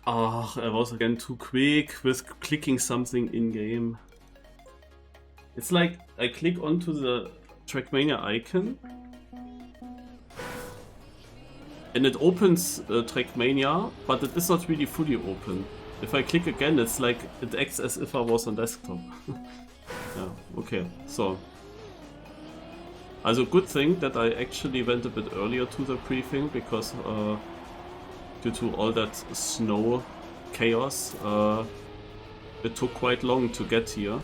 Ah, I was again too quick with clicking something in-game. It's like I click onto the Trackmania icon and it opens Trackmania, but it is not really fully open. If I click again, it's like it acts as if I was on desktop. Yeah, okay, so. Also good thing that I actually went a bit earlier to the briefing because due to all that snow chaos, it took quite long to get here.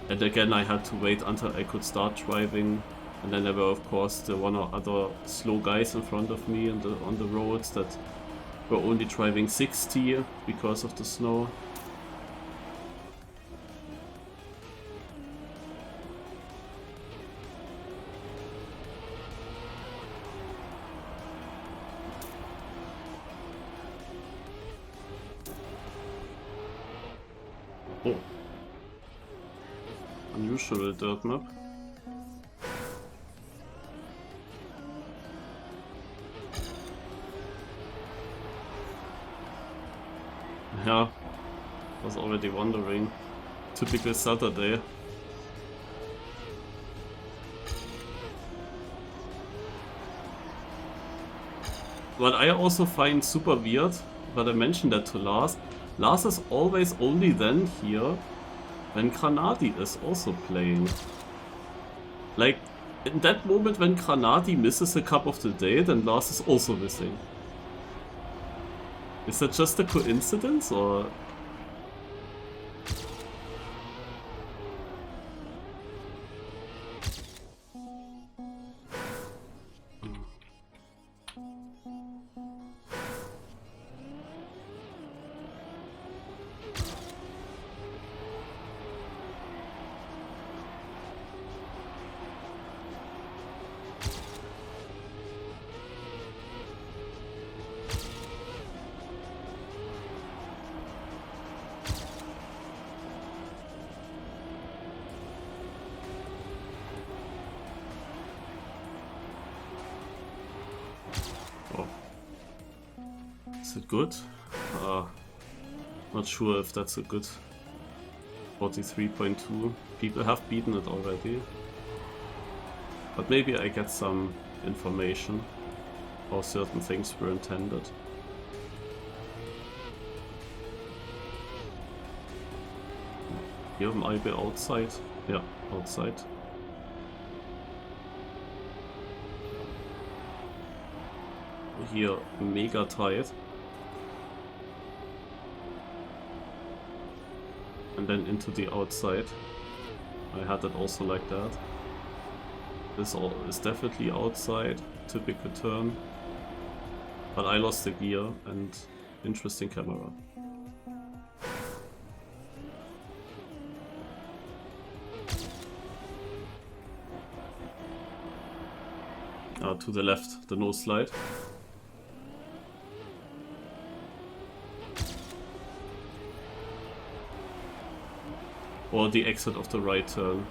And again, I had to wait until I could start driving. And then there were, of course, the one or other slow guys in front of me on the roads that were only driving 60 because of the snow. Oh. Unusual dirt map. Yeah, was already wondering. Typical Saturday. What I also find super weird, but I mentioned that to Lars. Lars is always only then here when Granati is also playing. Like, in that moment when Granati misses a cup of the day, then Lars is also missing. Is that just a coincidence, or...? Is it good? Not sure if that's a good 43.2. People have beaten it already. But maybe I get some information how certain things were intended. Here might be outside. Yeah, outside. Here, mega tight. And then into the outside. I had it also like that. This all is definitely outside, typical turn. But I lost the gear and interesting camera. To the left, the nose slide. Or the exit of the right turn.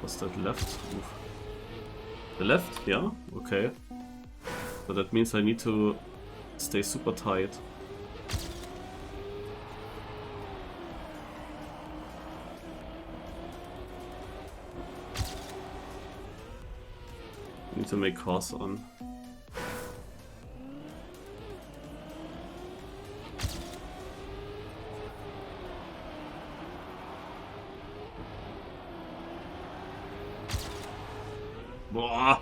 Was that left? Oof. The left? Yeah? Okay. But that means I need to stay super tight. Need to make course on. Boah.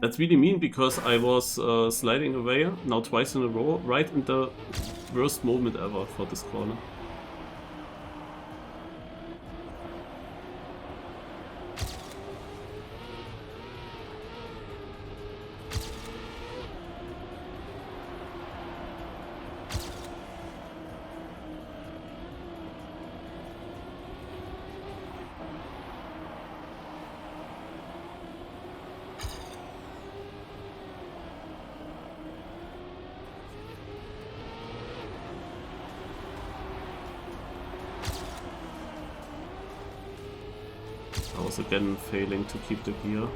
That's really mean because I was sliding away now twice in a row, right in the worst moment ever for this corner. I was again failing to keep the gear.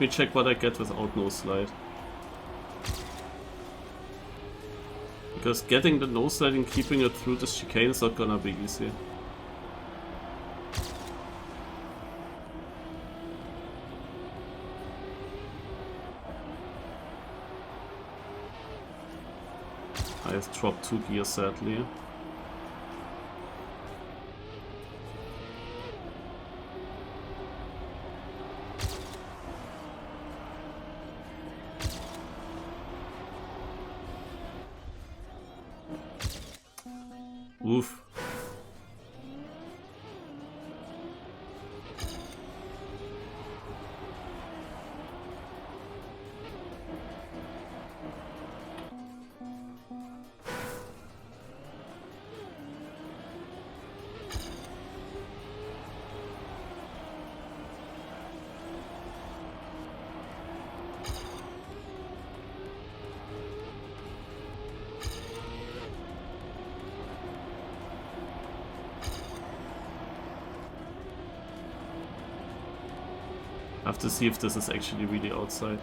Let me check what I get without no slide. Because getting the no slide and keeping it through the chicane is not gonna be easy. I have dropped 2 gears sadly. Oof. I have to see if this is actually really outside.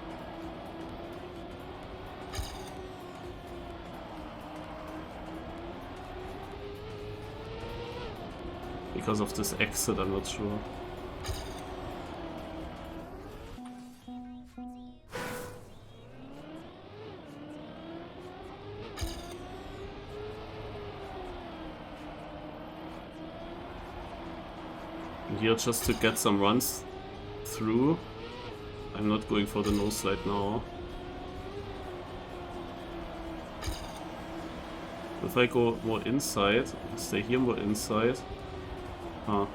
Because of this exit, I'm not sure. And here, just to get some runs through, I'm not going for the no slide now. If I go more inside, stay here more inside. Huh.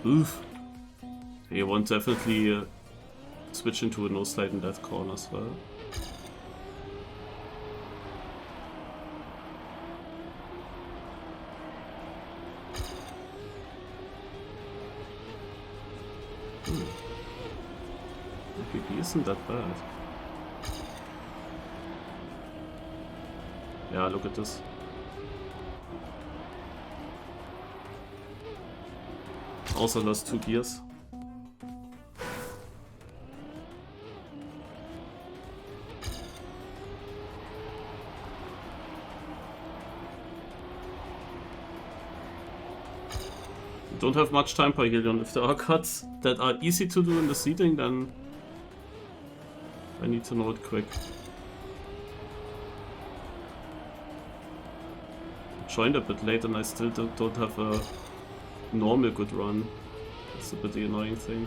Oof. You want definitely switch into a no slide in that corner as well. The PP isn't that bad. Yeah, look at this. Also lost 2 gears. Don't have much time per Helion. If there are cuts that are easy to do in the seating, then I need to know it quick. Joined a bit late and I still don't have a normal good run. That's a bit the annoying thing.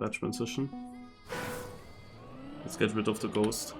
Bad transition. Let's get rid of the ghost.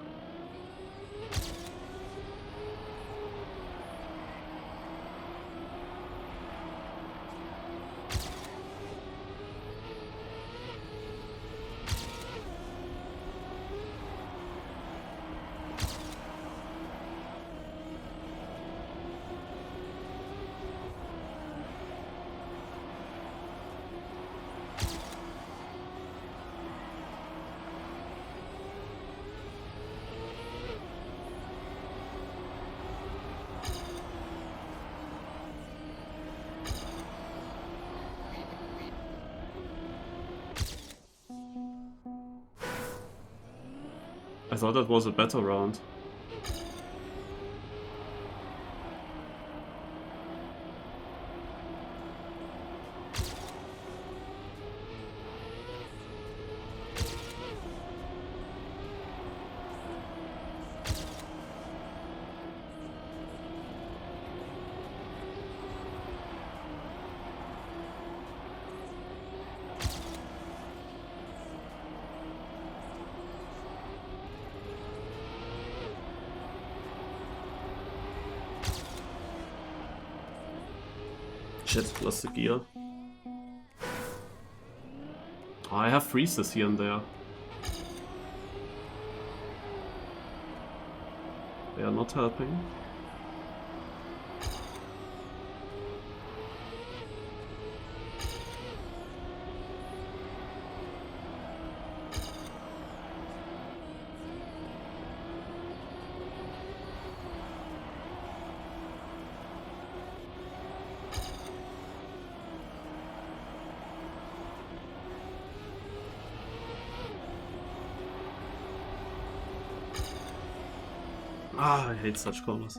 I thought that was a better round. Shit, lost the gear. Oh, I have freezes here and there. They are not helping. Ah, I hate such corners.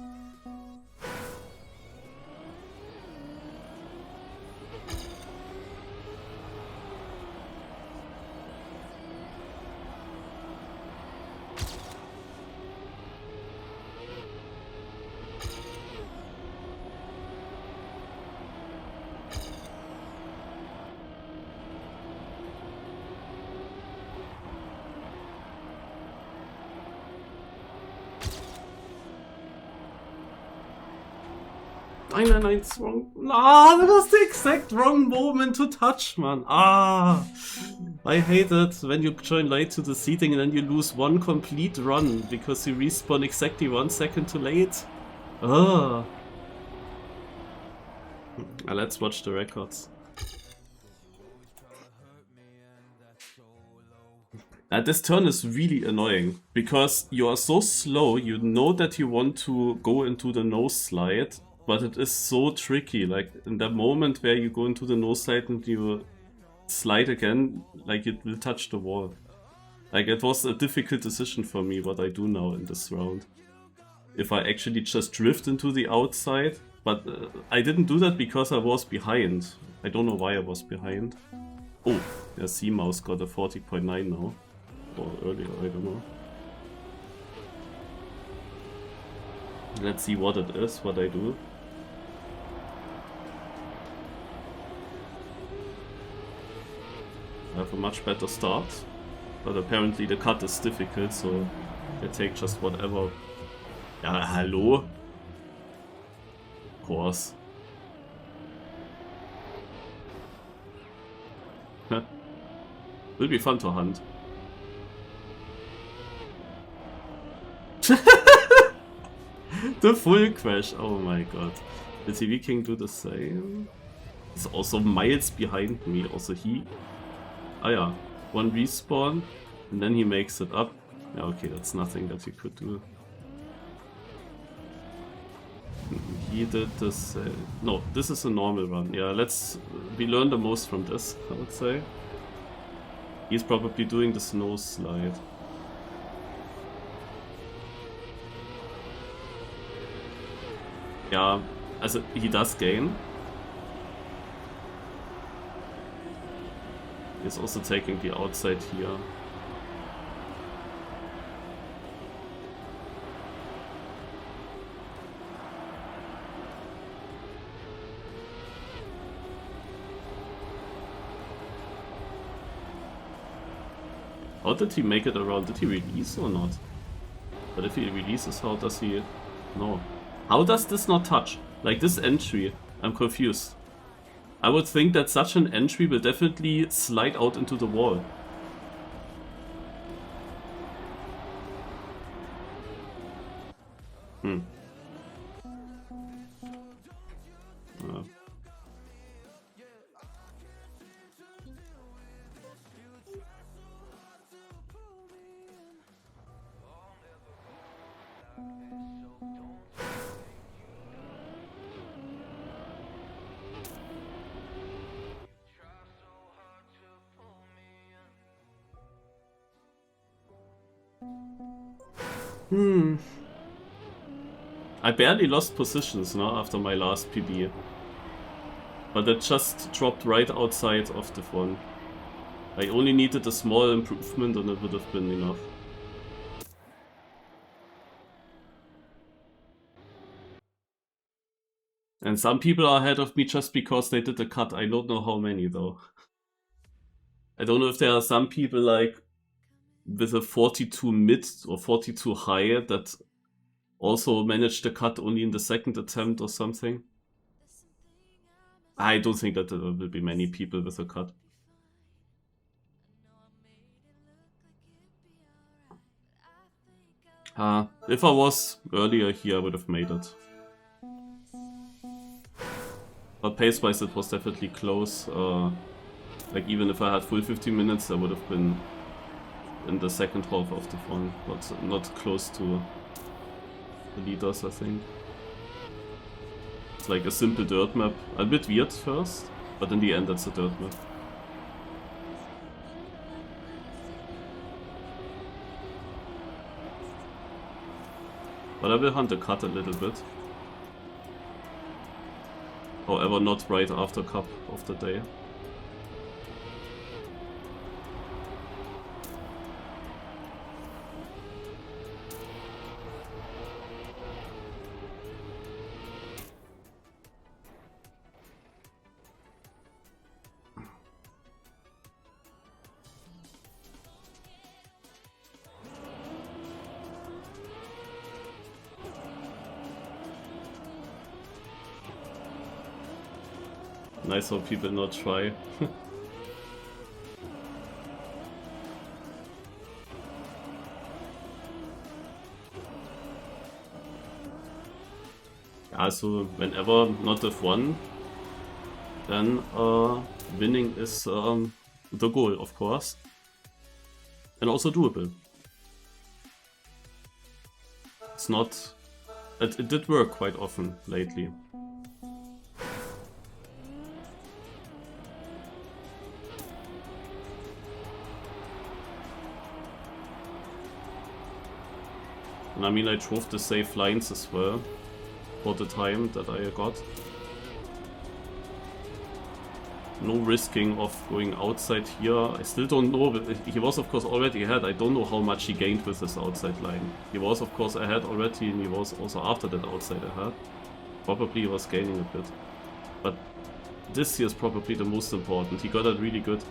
Nein, it's wrong. Ah, that was the exact wrong moment to touch, man. Ah, I hate it when you join late to the seating and then you lose one complete run because you respawn exactly 1 second too late. Ah. Let's watch the records. This turn is really annoying because you are so slow, you know that you want to go into the nose slide, but it is so tricky. Like in that moment where you go into the nose slide and you slide again, like it will touch the wall. Like it was a difficult decision for me what I do now in this round. If I actually just drift into the outside, but I didn't do that because I was behind. I don't know why I was behind. Oh, yeah, C-Mouse got a 40.9 now. Or earlier, I don't know. Let's see what it is, what I do. I have a much better start, but apparently the cut is difficult, so I take just whatever. Ja, hallo? Of course. Will be fun to hunt. The full crash, oh my god. The TV King do the same? He's also miles behind me, also he... Ah yeah, one respawn, and then he makes it up. Yeah, okay, that's nothing that you could do. He did this... no, this is a normal run. Yeah, we learn the most from this, I would say. He's probably doing the snow slide. Ja, also he does gain. He's also taking the outside here. How did he make it around? Did he release or not? But if he releases, how does he... No. How does this not touch? Like this entry, I'm confused. I would think that such an entry will definitely slide out into the wall. I barely lost positions now after my last PB. But it just dropped right outside of the one. I only needed a small improvement and it would have been enough. And some people are ahead of me just because they did a cut. I don't know how many though. I don't know if there are some people like with a 42 mid or 42 high that also managed the cut only in the second attempt or something. I don't think that there will be many people with a cut. If I was earlier here, I would have made it. But pace-wise, it was definitely close. Like even if I had full 15 minutes, I would have been in the second half of the fun, but not close to the leaders, I think. It's like a simple dirt map. A bit weird first, but in the end it's a dirt map. But I will hunt the cut a little bit. However, not right after cup of the day. Nice how people not try. Also, whenever not F1, then winning is the goal, of course. And also doable. It's not... It did work quite often lately. And I mean, I drove the safe lines as well for the time that I got. No risking of going outside here. I still don't know, but he was of course already ahead. I don't know how much he gained with this outside line. He was of course ahead already and he was also after that outside ahead. Probably he was gaining a bit. But this here is probably the most important. He got it really good.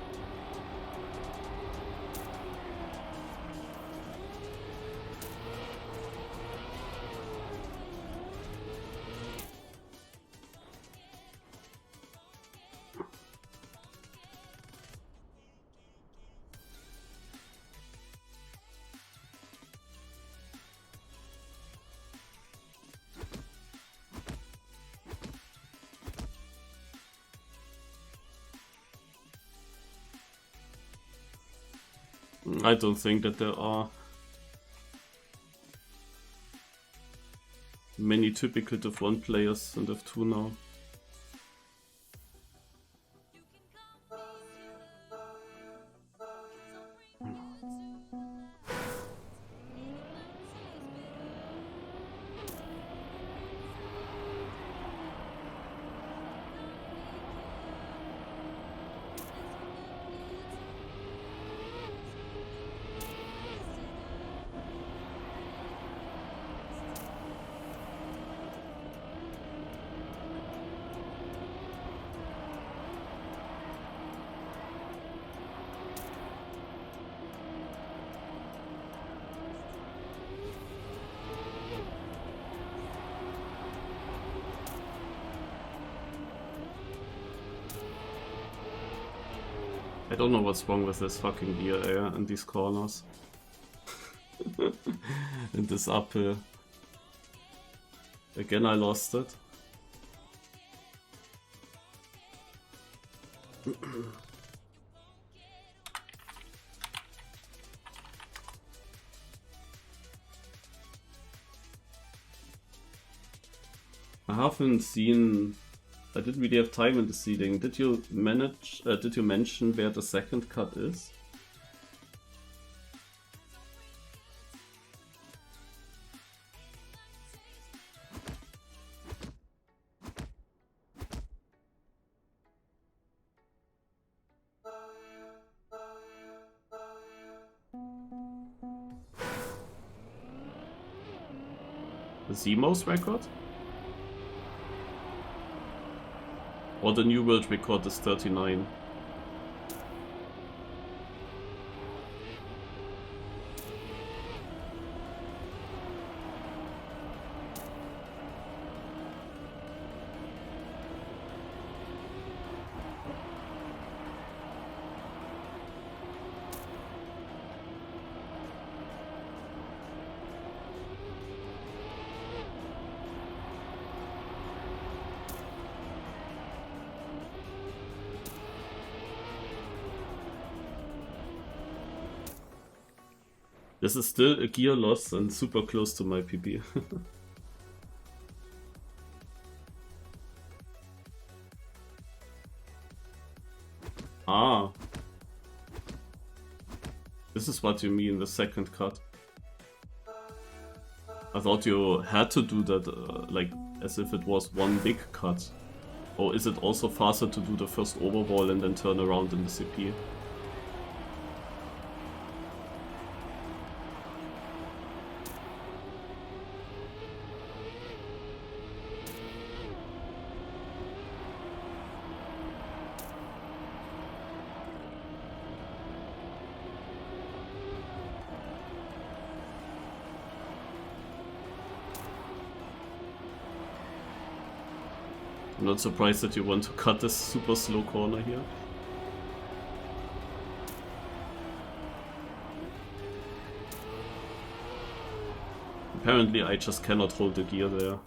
I don't think that there are many typical Div1 players in Div2 now. I don't know what's wrong with this fucking gear in these corners. In this uphill. Again I lost it. I haven't seen... I didn't really have time in the seeding. Did you manage? Did you mention where the second cut is? Zemo's record? Or the new world record is 39. This is still a gear loss and super close to my PB. Ah. This is what you mean, the second cut. I thought you had to do that, like, as if it was one big cut. Or is it also faster to do the first overwall and then turn around in the CP? I'm not surprised that you want to cut this super slow corner here. Apparently I just cannot hold the gear there.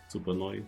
Super annoying.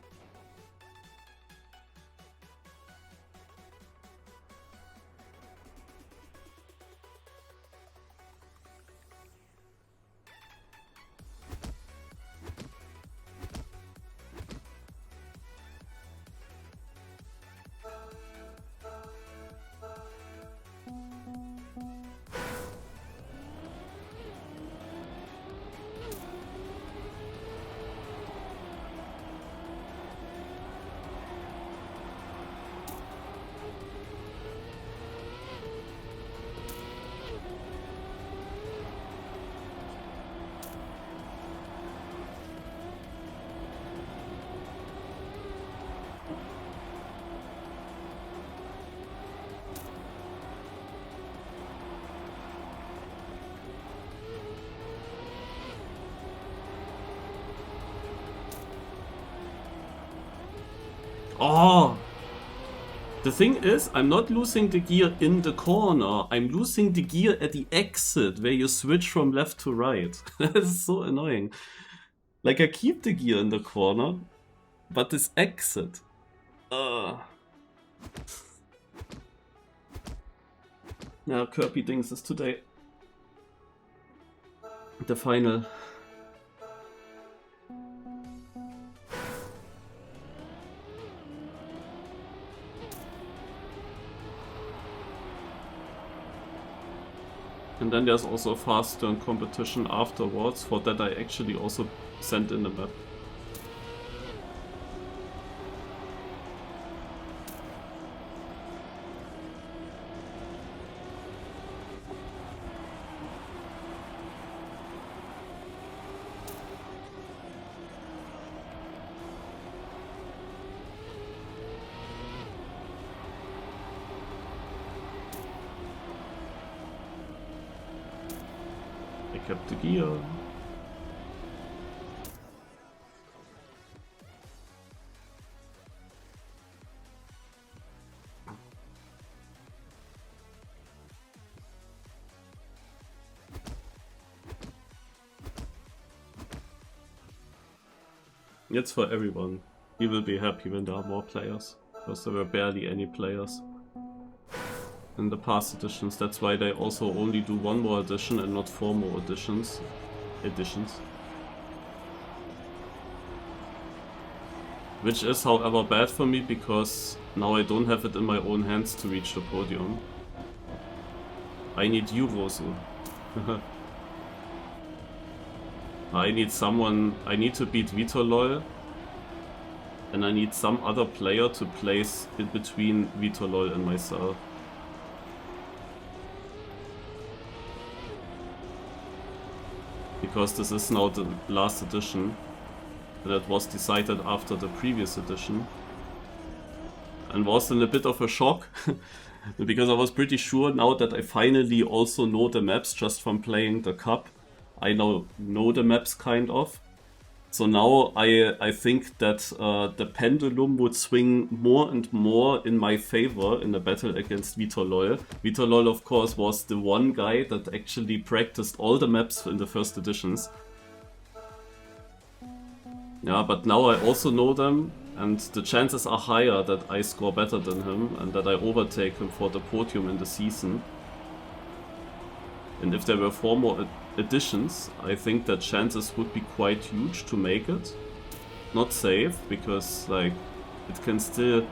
Oh! The thing is, I'm not losing the gear in the corner, I'm losing the gear at the exit, where you switch from left to right. That is so annoying. Like, I keep the gear in the corner, but this exit... Now Kirby Dings is today. The final. And then there's also a fast turn competition afterwards. For that I actually also sent in the map. I kept the gear. It's for everyone. We will be happy when there are more players, because there were barely any players in the past editions. That's why they also only do one more edition and not 4 more editions. Which is, however, bad for me, because now I don't have it in my own hands to reach the podium. I need you, Rosu. I need someone, I need to beat Vitorlol, and I need some other player to place in between Vitorlol and myself. Because this is now the last edition, that was decided after the previous edition. And was in a bit of a shock, because I was pretty sure now that I finally also know the maps just from playing the cup. I now know the maps kind of. So now I think that the pendulum would swing more and more in my favor in the battle against Vitor. Vitor, of course, was the one guy that actually practiced all the maps in the first editions. Yeah, but now I also know them, and the chances are higher that I score better than him and that I overtake him for the podium in the season. And if there were 4 more editions, I think that chances would be quite huge to make it. Not safe, because like it can still,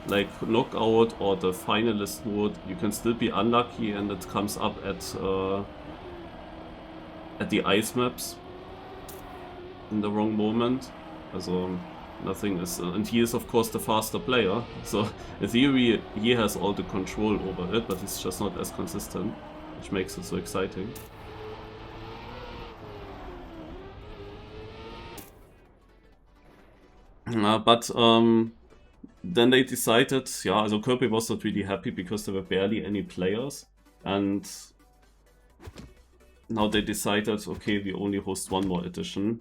like knockout or the finalist mode, you can still be unlucky and it comes up at the ice maps in the wrong moment. Also nothing is, and he is of course the faster player, so in theory he has all the control over it, but he's just not as consistent, which makes it so exciting. But then they decided, yeah, so Kirby was not really happy because there were barely any players, and now they decided, okay, we only host 1 more edition.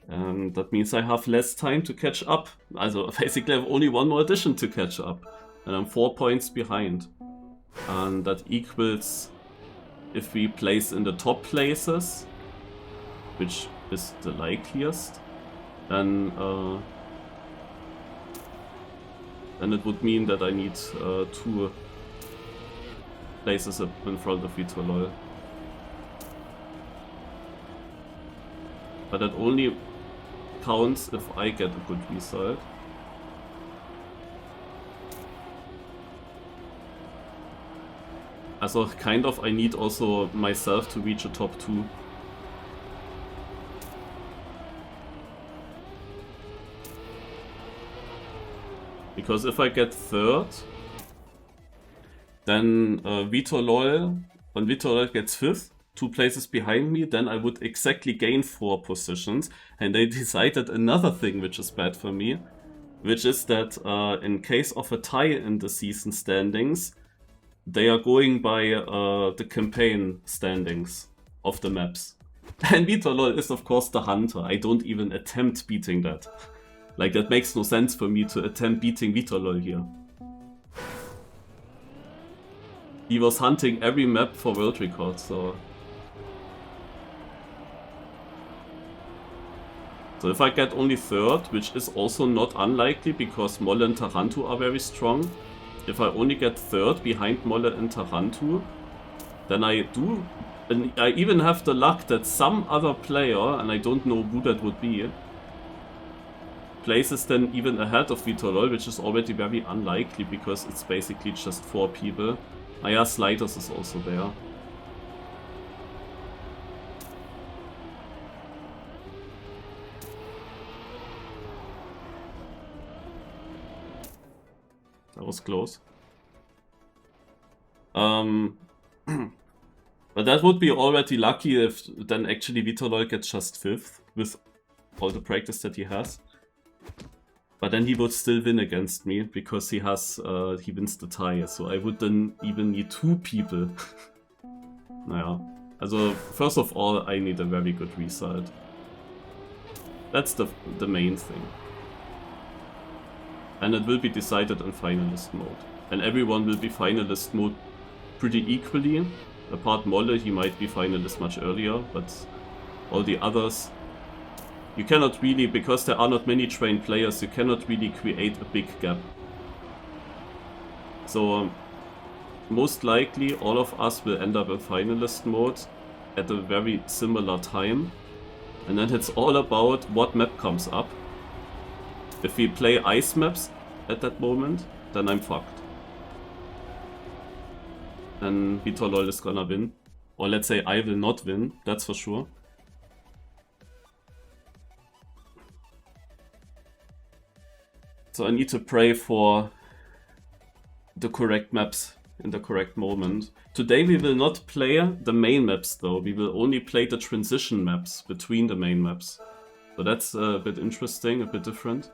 And that means I have less time to catch up. Also basically I have only 1 more edition to catch up. And I'm 4 points behind. And that equals, if we place in the top places, which is the likeliest, then it would mean that I need 2 places in front of Vitor. But that only counts if I get a good result. Also kind of I need also myself to reach a top 2. Because if I get 3rd, then when Vitor gets 5th, 2 places behind me, then I would exactly gain 4 positions. And they decided another thing which is bad for me, which is that in case of a tie in the season standings, they are going by the campaign standings of the maps. And Vitor is of course the hunter. I don't even attempt beating that. Like, that makes no sense for me to attempt beating Vitor here. He was hunting every map for world records, so... So if I get only 3rd, which is also not unlikely because Molle and Tarantu are very strong. If I only get 3rd behind Molle and Tarantu, then I do... And I even have the luck that some other player, and I don't know who that would be, places then even ahead of Vitor, which is already very unlikely because it's basically just 4 people. Ah yeah, Sliders is also there. That was close. But that would be already lucky if then actually Vitor gets just 5th with all the practice that he has. But then he would still win against me because he wins the tie. So I would then even need 2 people. Naja. Also first of all, I need a very good result. That's the main thing. And it will be decided in finalist mode. And everyone will be finalist mode pretty equally. Apart Molle, he might be finalist much earlier, but all the others... You cannot really, because there are not many trained players, you cannot really create a big gap. So, most likely all of us will end up in finalist mode at a very similar time. And then it's all about what map comes up. If we play ice maps at that moment, then I'm fucked. Then Vitor is gonna win. Or let's say I will not win, that's for sure. So I need to pray for the correct maps in the correct moment. Today we will not play the main maps though, we will only play the transition maps between the main maps. So that's a bit interesting, a bit different.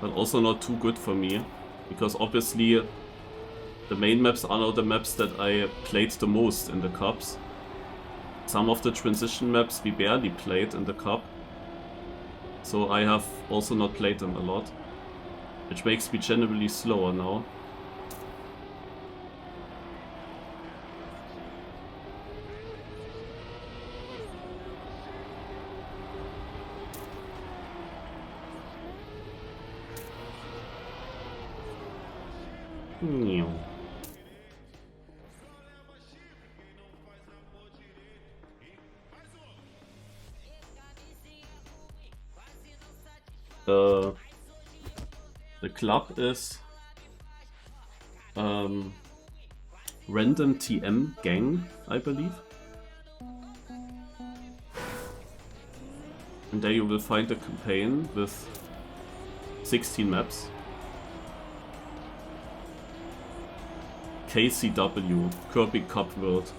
But also not too good for me, because obviously the main maps are not the maps that I played the most in the cups. Some of the transition maps we barely played in the cup, so I have also not played them a lot, which makes me generally slower now. The club is Random TM Gang, I believe. And there you will find a campaign with 16 maps. KCW, Kirby Cup World.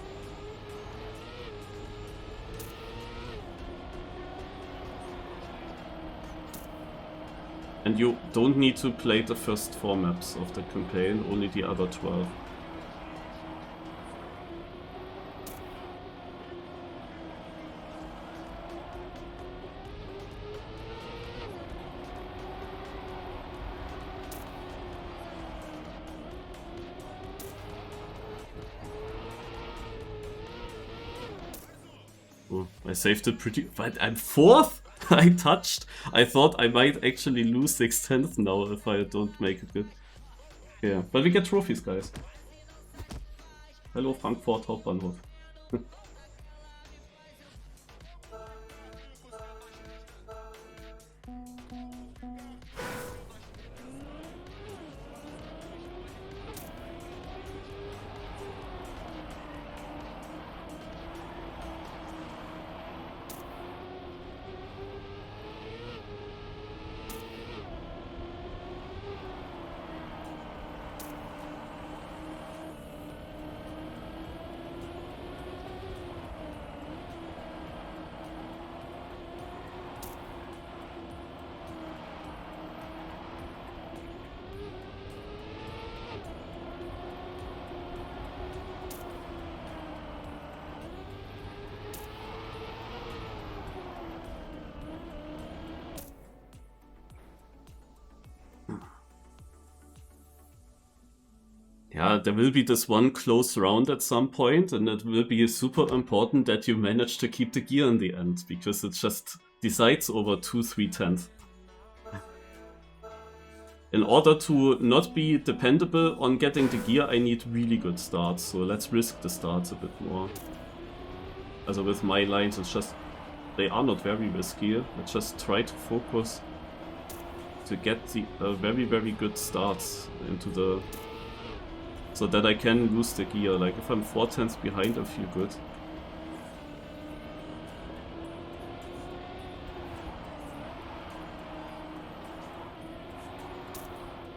And you don't need to play the first 4 maps of the campaign, only the other 12. Oh, I saved it pretty... But I'm 4th? I touched. I thought I might actually lose 6/10 now if I don't make it good. Yeah, but we get trophies, guys. Hello, Frankfurt Hauptbahnhof. Yeah, there will be this one close round at some point, and it will be super important that you manage to keep the gear in the end, because it just decides over 2/3/10. In order to not be dependable on getting the gear, I need really good starts, so let's risk the starts a bit more. Also with my lines, it's just... they are not very risky, let's just try to focus to get the very, very good starts into the... so that I can lose the gear. Like if I'm 4/10 behind, I feel good.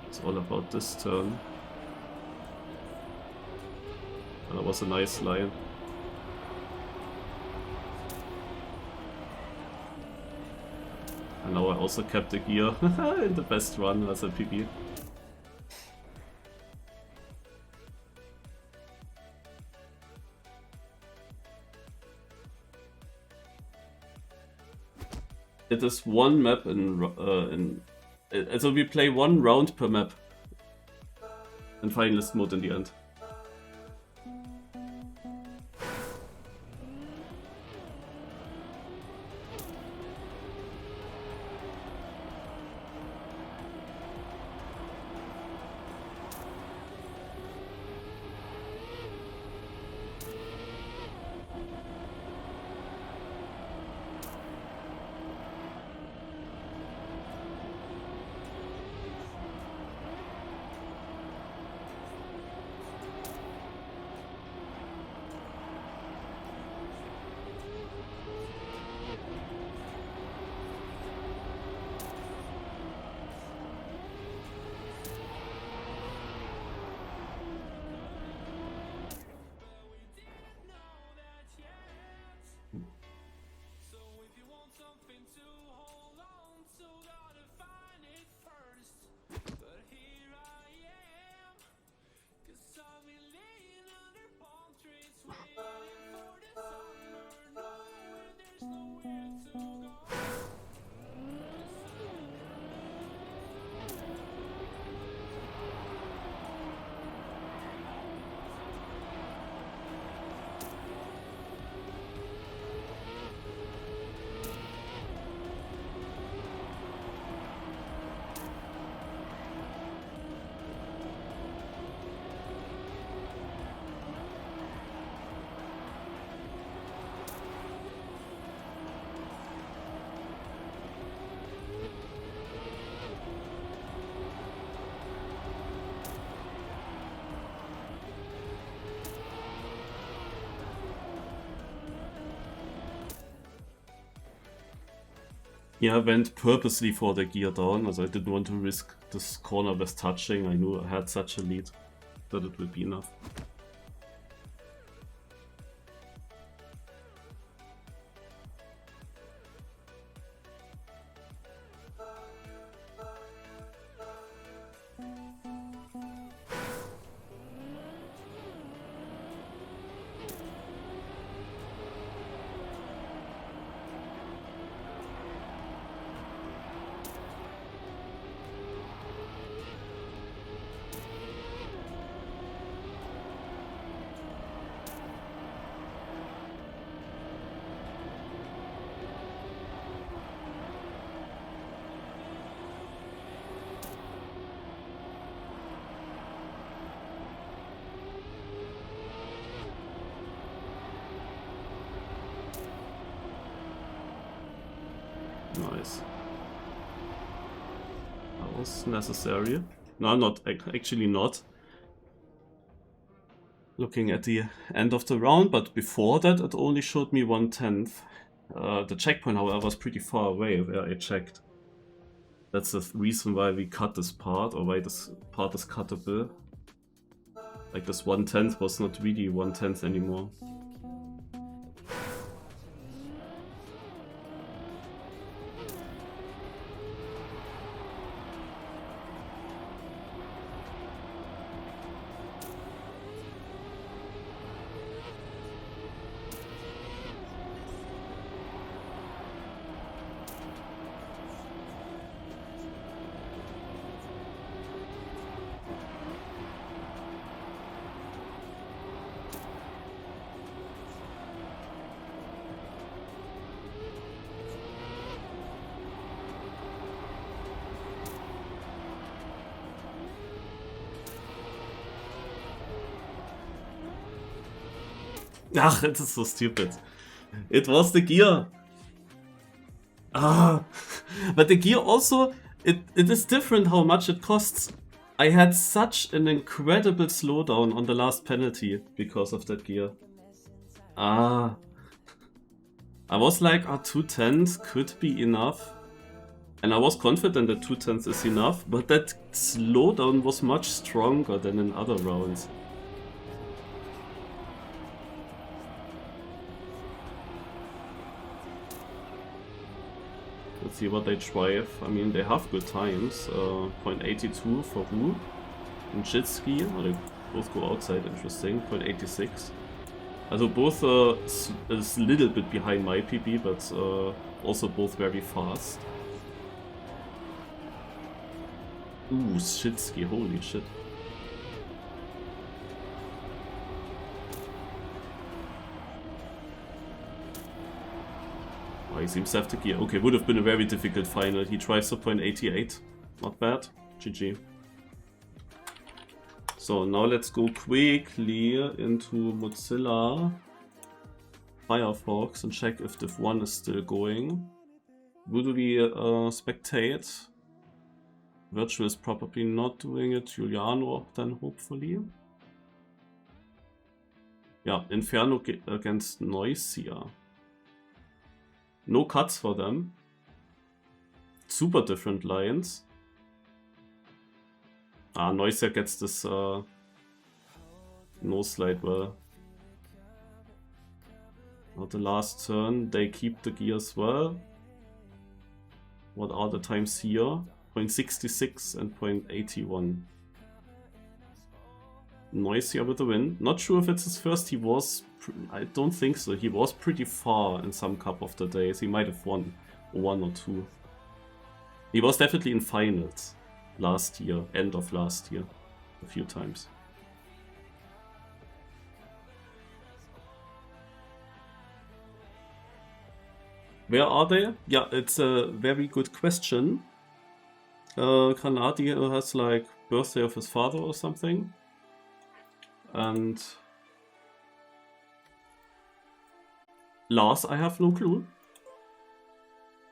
It's all about this turn. That was a nice line. And now I also kept the gear in the best run as a PB. It is one map so we play one round per map in finalist mode in the end. Yeah, I went purposely for the gear down, as I didn't want to risk this corner with touching. I knew I had such a lead that it would be enough. Nice. That was necessary. No, not actually not. Looking at the end of the round, but before that it only showed me 1/10. The checkpoint, however, was pretty far away where I checked. That's the reason why we cut this part, or why this part is cuttable. Like this 1/10 was not really 1/10 anymore. Ach, it is so stupid. It was the gear. Ah, but the gear also, it is different how much it costs. I had such an incredible slowdown on the last penalty because of that gear. Ah. I was like, 2/10 could be enough. And I was confident that 2/10 is enough, but that slowdown was much stronger than in other rounds. Let's see what they drive. I mean, they have good times. 0.82 for Wu and Jitski. Or they both go outside, interesting. 0.86. Also both is a little bit behind my PB, but also both very fast. Ooh, Shitski, holy shit. Oh, he seems to have the gear. Okay, would have been a very difficult final. He drives a 0.88. Not bad. GG. So now let's go quickly into Mozilla Firefox and check if Div1 is still going. Would we spectate? Virtual is probably not doing it. Giuliano then, hopefully. Yeah, Inferno against Noisia. No cuts for them. Super different lines. Ah, Noisia gets this no slide well. Not the last turn. They keep the gear as well. What are the times here? 0.66 and 0.81. Noisia with the win. Not sure if it's his first. He was... I don't think so. He was pretty far in some cup of the days. He might have won 1 or 2. He was definitely in finals last year, end of last year, a few times. Where are they? Yeah, it's a very good question. Granati has like birthday of his father or something. And Lars, I have no clue.